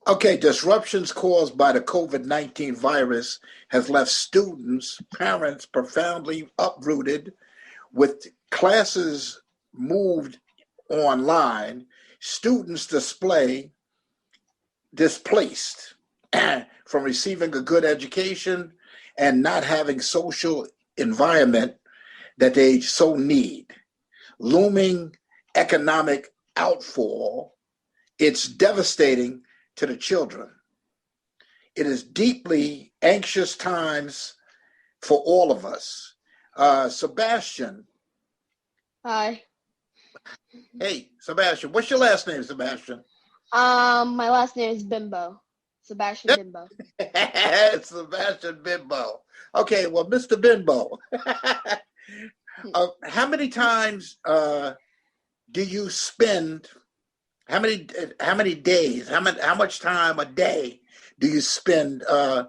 Okay, disruptions caused by the COVID-19 virus has left students, parents profoundly uprooted with classes moved online, students displaced from receiving a good education and not having social environment that they so need. Looming economic outfall, it's devastating to the children. It is deeply anxious times for all of us. Sebastian, Hi. hey, Sebastian, what's your last name, Sebastian? My last name is Bimbo. Sebastian Bimbo. Sebastian Bimbo. Okay, well, Mr. Bimbo, how many times do you spend? How many days? How much time a day do you spend on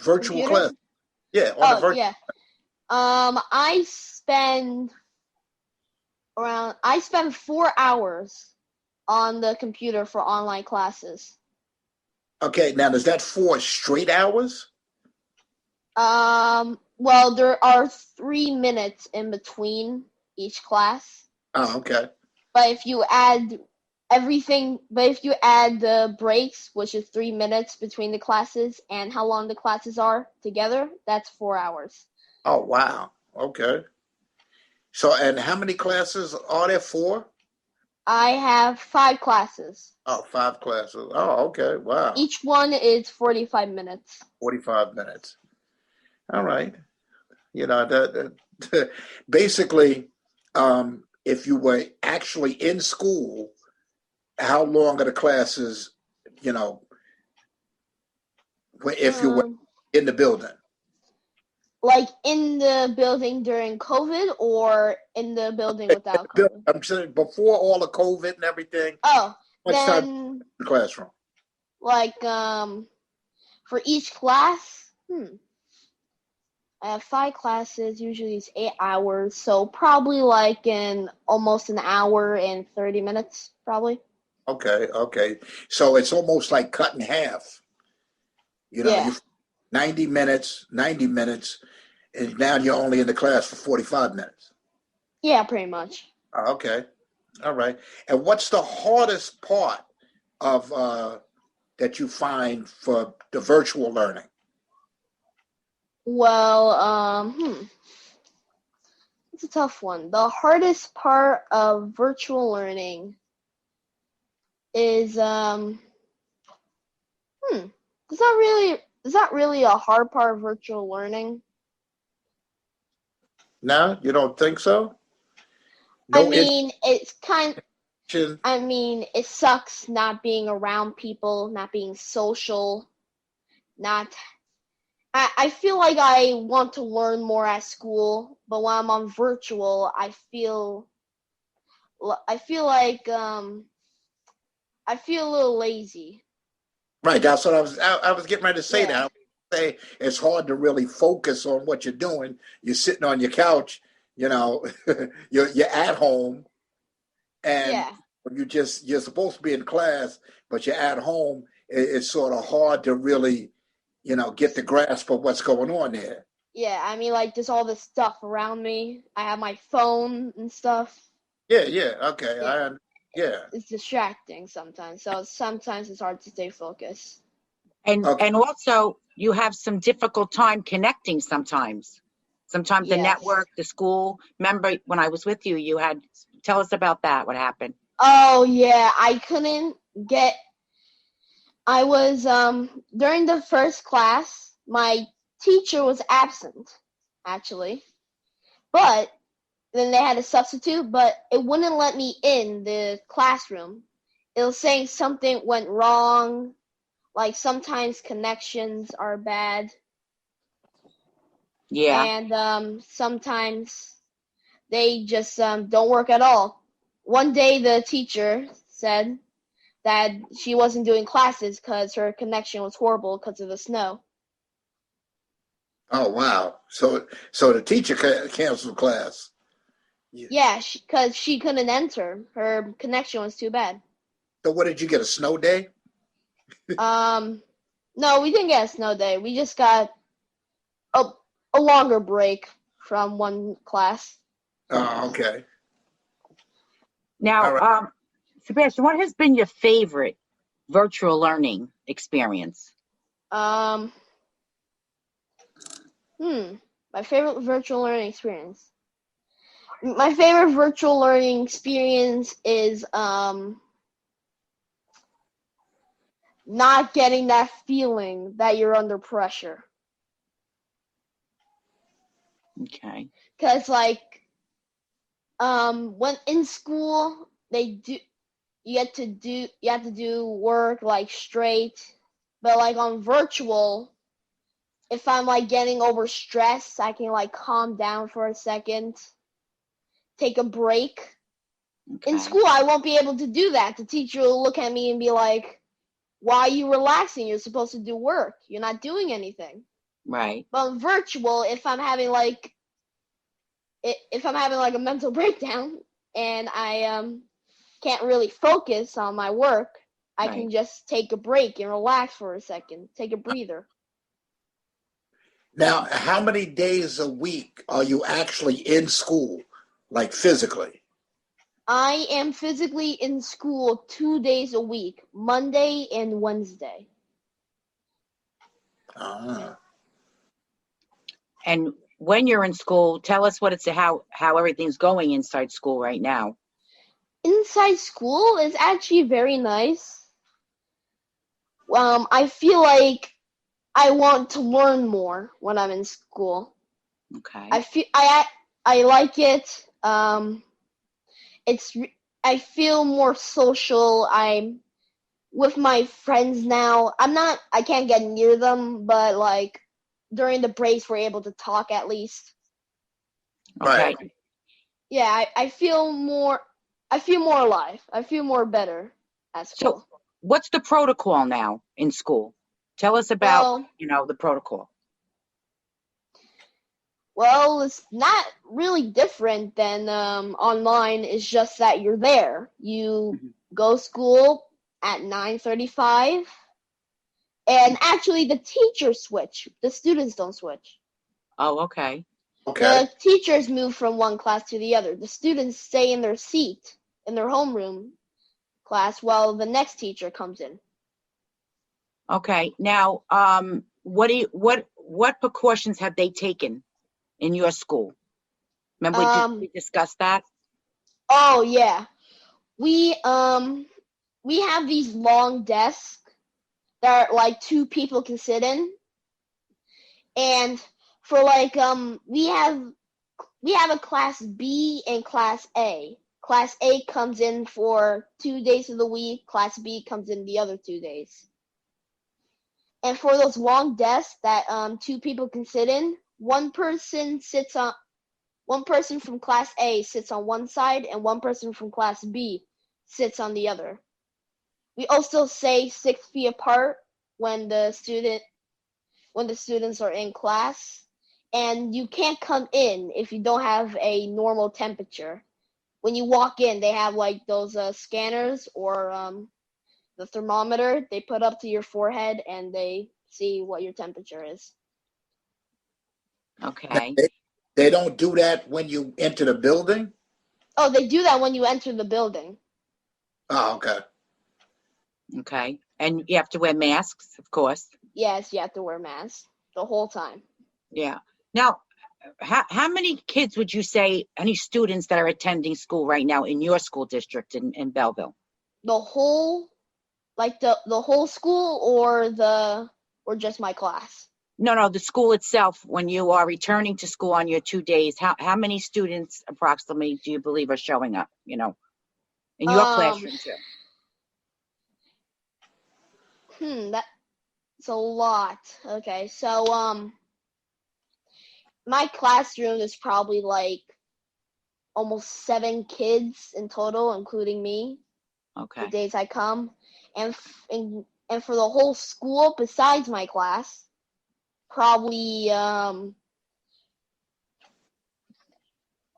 virtual Computer? class? Yeah, on the Oh, virtual. yeah. I spend 4 hours on the computer for online classes. Okay, now is that 4 straight hours? Well, there are 3 minutes in between each class. Oh, okay. But if you add the breaks, which is 3 minutes between the classes, and how long the classes are together, that's 4 hours. Oh, wow. Okay. So, and how many classes are there? Four? I have 5 classes. Oh, five classes. Oh, okay. Wow. Each one is 45 minutes. 45 minutes. All right. You know, basically, if you were actually in school, how long are the classes, you know, if you were Um, in the building? like in the building during COVID or in the building without COVID? I'm saying before all the COVID and everything, Oh, how much time in then the classroom? like for each class, I have 5 classes. Usually it's 8 hours, so probably like in almost an hour and 30 minutes, probably. Okay, okay. So it's almost like cut in half. You know, Yeah, you 90 minutes, and now you're only in the class for 45 minutes. yeah, pretty much. Okay, all right. And what's the hardest part of that you find for the virtual learning? Well, it's a tough one. The hardest part of virtual learning is hmm, is that really a hard part of virtual learning? No, you don't think so? I No mean, interaction. it sucks not being around people, not being social, not I feel like I want to learn more at school, but when I'm on virtual, I feel like I feel a little lazy. Right, that's what I was getting ready to say Yeah. that. Say it's hard to really focus on what you're doing. You're sitting on your couch, you know, you're at home, and Yeah. you're supposed to be in class, but you're at home. It's sort of hard to really, get the grasp of what's going on there. Yeah, I mean, like, there's all this stuff around me. I have my phone and stuff. Yeah, yeah, okay, Yeah, yeah, it's distracting sometimes. So sometimes it's hard to stay focused. okay, And also you have some difficult time connecting sometimes. Sometimes the Yes. network, the school. Remember when I was with you, tell us about that, what happened. Oh, yeah, I was, during the first class, my teacher was absent, actually. But then they had a substitute, but it wouldn't let me in the classroom. It was saying something went wrong. Like sometimes connections are bad, Yeah. and sometimes they just don't work at all. One day the teacher said that she wasn't doing classes because her connection was horrible because of the snow. oh wow, so the teacher canceled class. Yeah. Yeah, because she couldn't enter. Her connection was too bad. So what did you get, a snow day? No, we didn't get a snow day. We just got a a longer break from one class. Oh, okay. All Now, right. Sebastian, what has been your favorite virtual learning experience? Um, my favorite virtual learning experience. My favorite virtual learning experience is not getting that feeling that you're under pressure. Okay. Cause like when in school you have to do work like straight, but like on virtual, if I'm like getting over stressed, I can like calm down for a second, take a break. In Okay. school, I won't be able to do that. The teacher will look at me and be like, "Why are you relaxing? You're supposed to do work. You're not doing anything." Right. But on virtual, if I'm having like a mental breakdown and I can't really focus on my work, I Right. can just take a break and relax for a second, take a breather. Now, how many days a week are you actually in school, like physically? I am physically in school 2 days a week, Monday and Wednesday. Ah. And when you're in school, tell us how everything's going inside school right now. Inside school is actually very nice. I feel like I want to learn more when I'm in school. Okay. I like it. It's I feel more social. I'm with my friends now. I can't get near them, but like during the breaks we're able to talk at least. Okay. Right. Yeah, I feel more alive. I feel more better at So, school. what's the protocol now in school? Tell us about, Well, the protocol. well, it's not really different than online. It's just that you're there. You Mhm. go to school at 9:35, and actually the teachers switch. The students don't switch. Oh, okay. Okay. The teachers move from one class to the other. The students stay in their seat in their homeroom class while the next teacher comes in. Okay. Now, what precautions have they taken in your school? Remember, did Um, we discuss that? oh yeah. We um we have these long desks that like two people can sit in, and for like we have a class B and class A. Class A comes in for 2 days of the week, class B comes in the other 2 days. And for those long desks that two people can sit in, one person from class A sits on one side and one person from class B sits on the other. We also stay 6 feet apart when the students are in class, and you can't come in if you don't have a normal temperature. When you walk in, they have like those scanners or the thermometer they put up to your forehead, and they see what your temperature is. Now, Okay. they don't do that when you enter the building? Oh, they do that when you enter the building. Oh, okay. Okay. And you have to wear masks, of course. Yes, you have to wear masks the whole time. Yeah. Now, how many kids would you say, any students that are attending school right now in your school district in Belleville? The whole, like the whole school, or just my class. No, the school itself, when you are returning to school on your 2 days, how many students approximately do you believe are showing up, in your Um, classroom too? that's a lot. Okay, so my classroom is probably like almost 7 kids in total, including me, the Okay. days I come, and for the whole school, besides my class, probably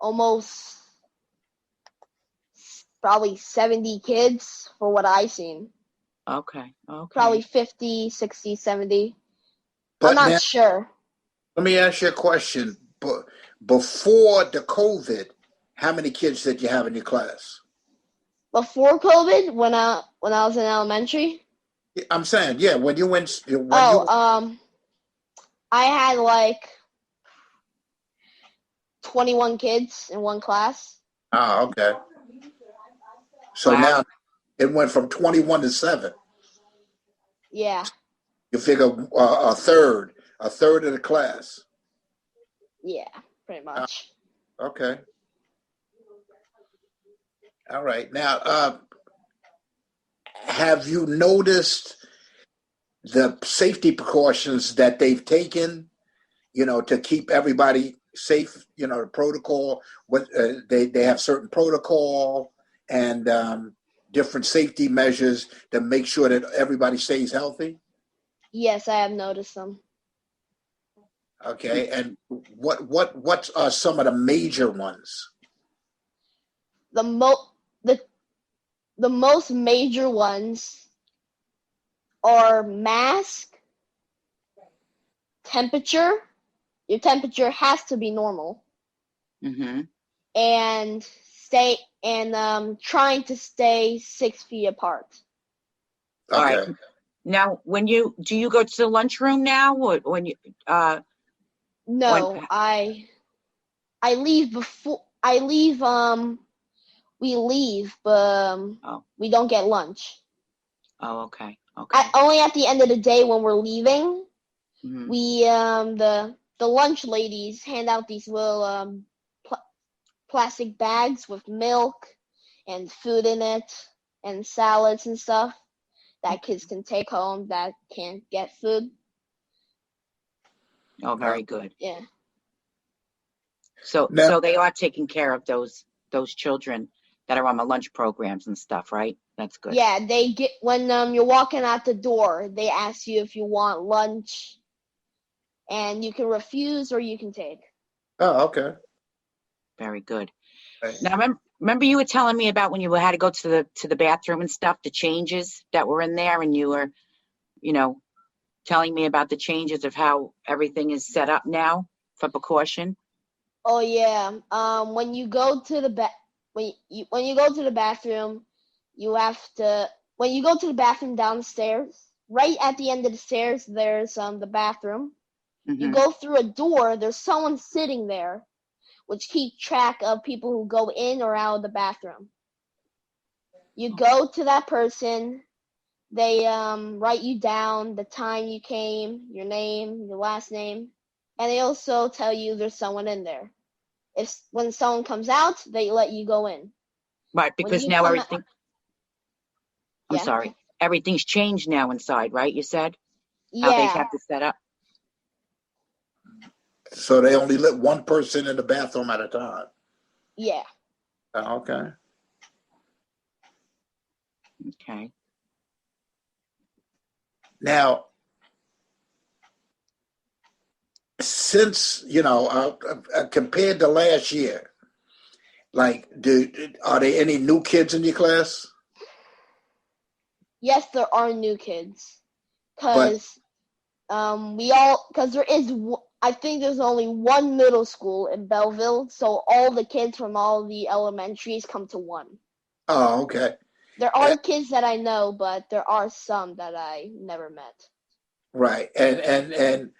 almost probably 70 kids for what I seen. Okay. Probably 50, 60, 70. I'm But not now, sure. let me ask you a question. But before the COVID, how many kids did you have in your class? Before COVID, when I was in elementary, I'm saying, yeah, when you went, I had like 21 kids in one class. okay. So Wow. now it went from 21 to 7. Yeah, You figure a third of the class. yeah, pretty Uh, much. okay. All right. Now, have you noticed the safety precautions that they've taken, to keep everybody safe, the protocol, what they have certain protocol and different safety measures to make sure that everybody stays healthy? Yes, I have noticed them. Okay. And what are some of the major ones? The mo the the most major ones are mask, temperature. Your temperature has to be normal, Mm-hmm. and stay and trying to stay 6 feet apart. All right. Okay. Now, do you go to the lunchroom now, or when you when? No, I leave before I leave. We leave, but Oh, we don't get lunch. okay, okay. Only at the end of the day when we're leaving, Mm-hmm. we the lunch ladies hand out these little pl plastic bags with milk and food in it and salads and stuff that kids can take home that can't get food. Oh, Uh, very good. Yeah. So now, they are taking care of those children that are on the lunch programs and stuff, right? That's good. Yeah, they get when you're walking out the door, they ask you if you want lunch, and you can refuse or you can take. oh, okay. Very good. Right. Now, remember you were telling me about when you had to go to the bathroom and stuff, the changes that were in there, and you were, you know, telling me about the changes of how everything is set up now for precaution. Oh yeah. When you go to the when you go to the bathroom, you have to when you go to the bathroom downstairs, right at the end of the stairs, there's the bathroom. You Mm-hmm. go through a door, there's someone sitting there, which keep track of people who go in or out of the bathroom. You go to that person, they write you down the time you came, your name, your last name, and they also tell you there's someone in there. If when someone comes out, they let you go in. Right, When because you now come out, I'm yeah, sorry, everything's changed now inside, right? You said how they yeah, have to set up. So they only let one person in the bathroom at a time. yeah. Oh, okay. Okay. Now, since compared to last year, like, are there any new kids in your class? Yes, there are new kids, But cause cause I think there's only one middle school in Belleville, so all the kids from all the elementaries come to one. oh, okay, There Eh, are kids that I know, but there are some that I never met. right. And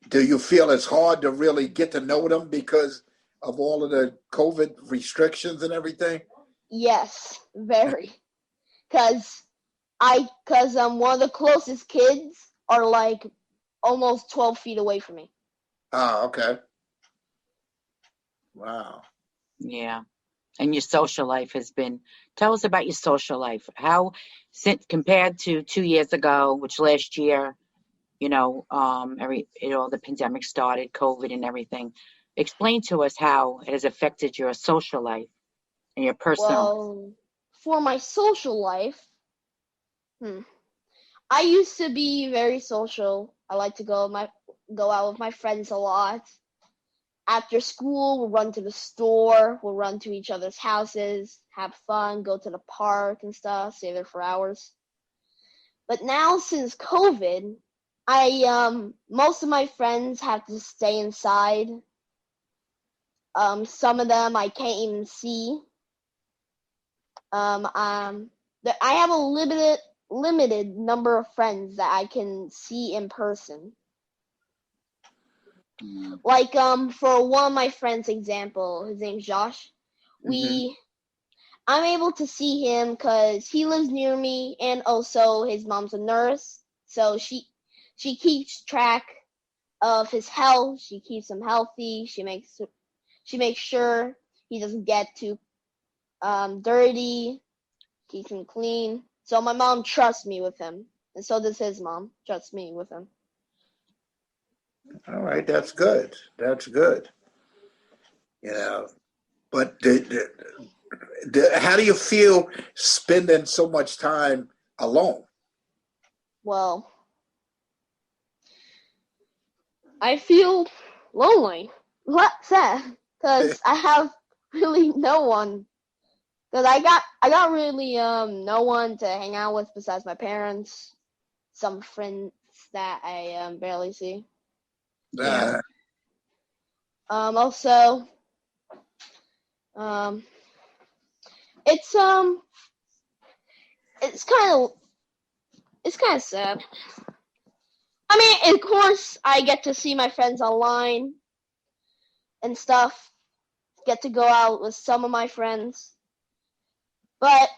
do you feel it's hard to really get to know them because of all of the COVID restrictions and everything? Yes, very. Cause one of the closest kids are like almost 12 feet away from me. Oh, okay. Wow. Yeah. And your social life has been, tell us about your social life. How, since compared to 2 years ago, which last year, the pandemic started, COVID and everything. Explain to us how it has affected your social life and your personal. Well, for my social life, hmm, I used to be very social. I like to go out with my friends a lot. after school, we'll run to the store, we'll run to each other's houses, have fun, go to the park and stuff, stay there for hours. But now since COVID, most of my friends have to stay inside. Some of them I can't even see. I have a limited number of friends that I can see in person. Like for one of my friends, example, his name's Josh. I'm able to see him because he lives near me, and also his mom's a nurse, so she keeps track of his health. She keeps him healthy. She makes sure he doesn't get too dirty. Keeps him clean. So my mom trusts me with him, and so does his mom. Trusts me with him. All right, that's good. That's good. You know, but how do you feel spending so much time alone? Well, I feel lonely, sad, because I have really no one. Because I got really no one to hang out with besides my parents, some friends that I barely see. Yeah. Also, it's kind of sad. I mean, of course, I get to see my friends online and stuff. Get to go out with some of my friends, but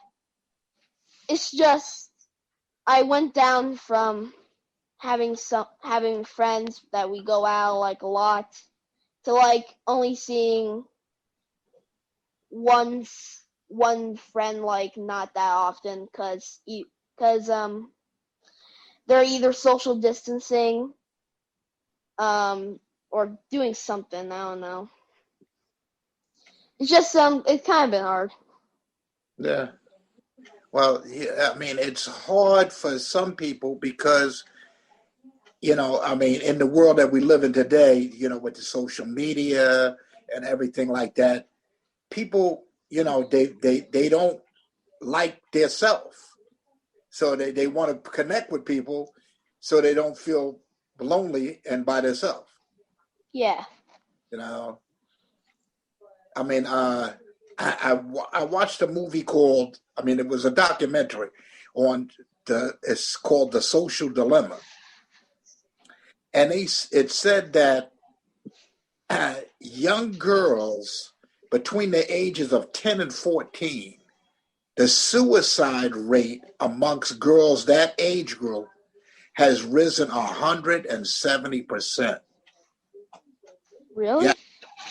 it's just I went down from having friends that we go out like a lot to like only seeing one friend like not that often because they're either social distancing or doing something. I don't know. It's just it's kind of been hard. Yeah. Well, yeah, I mean, it's hard for some people because, I mean, in the world that we live in today, with the social media and everything like that, people, they don't like their self. So they want to connect with people so they don't feel lonely and by themselves. Yeah. I mean, I watched a movie called, it was a documentary it's called The Social Dilemma. And it said that young girls between the ages of 10 and 14, the suicide rate amongst girls that age group has risen 170%. Really? Yeah,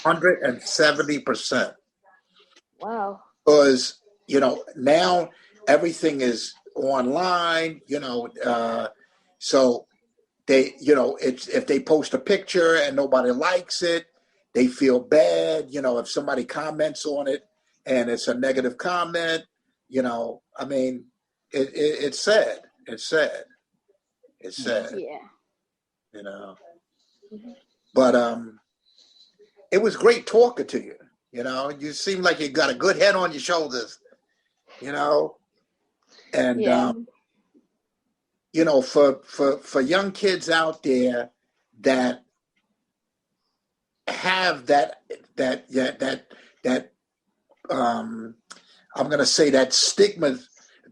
170%. Wow. Because, now everything is online, so they, if they post a picture and nobody likes it, they feel bad. If somebody comments on it and it's a negative comment, it's sad. It's sad. It's sad. Yeah. Mm-hmm. But it was great talking to you. You seem like you got a good head on your shoulders, and yeah. For young kids out there that have that I'm going to say that stigma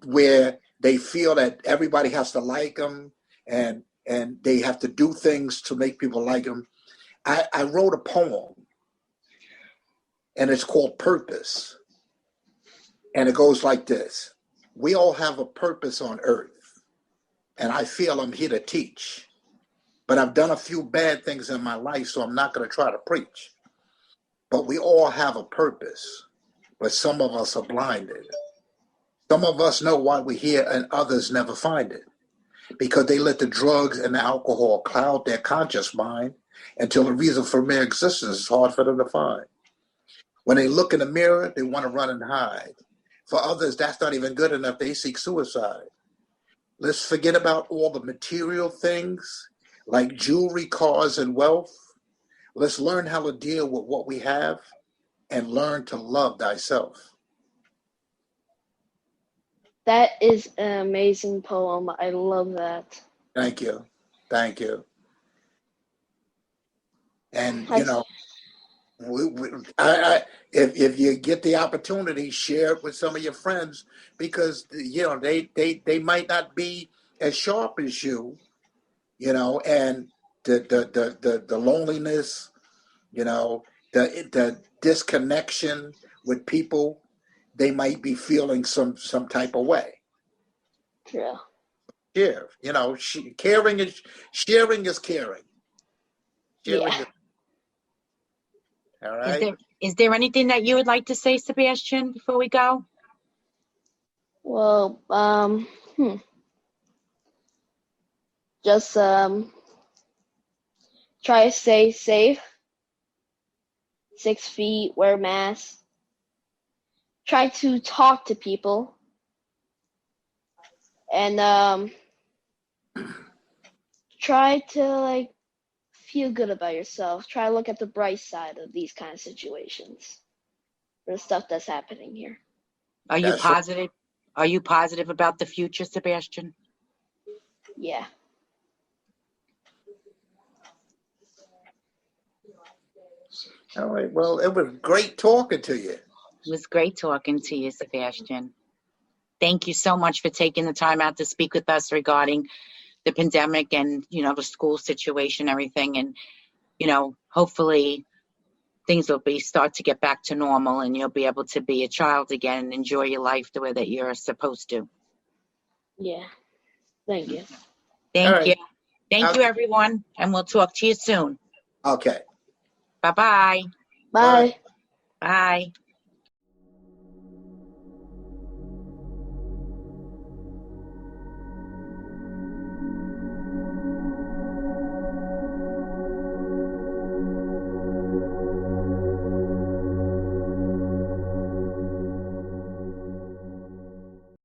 where they feel that everybody has to like them and they have to do things to make people like them. I wrote a poem, and it's called Purpose. And it goes like this. We all have a purpose on earth, and I feel I'm here to teach. But I've done a few bad things in my life, so I'm not going to try to preach. But we all have a purpose, but some of us are blinded. Some of us know why we're here, and others never find it, because they let the drugs and the alcohol cloud their conscious mind until the reason for mere existence is hard for them to find. When they look in the mirror, they want to run and hide. For others, that's not even good enough. They seek suicide. Let's forget about all the material things like jewelry, cars, and wealth. Let's learn how to deal with what we have and learn to love thyself. That is an amazing poem. I love that. Thank you. Thank you. And, I, if you get the opportunity, share it with some of your friends, because they might not be as sharp as you, and the loneliness, the disconnection with people, they might be feeling some type of way. yeah. Share, caring is sharing is caring. Sharing Yeah. is, all right. Is there anything that you would like to say, Sebastian, before we go? Well, just try to stay safe. 6 feet, wear masks. Try to talk to people. And try to feel good about yourself. Try to look at the bright side of these kind of situations. The stuff that's happening here. Are you That's right. positive? Are you positive about the future, Sebastian? Yeah. All right. Well, it was great talking to you. It was great talking to you, Sebastian. Thank you so much for taking the time out to speak with us regarding the pandemic and, the school situation, everything. And, hopefully things will start to get back to normal and you'll be able to be a child again and enjoy your life the way that you're supposed to. Yeah. Thank you. Thank right. you. Thank you, everyone. And we'll talk to you soon. Okay. Bye-bye. Bye. Bye.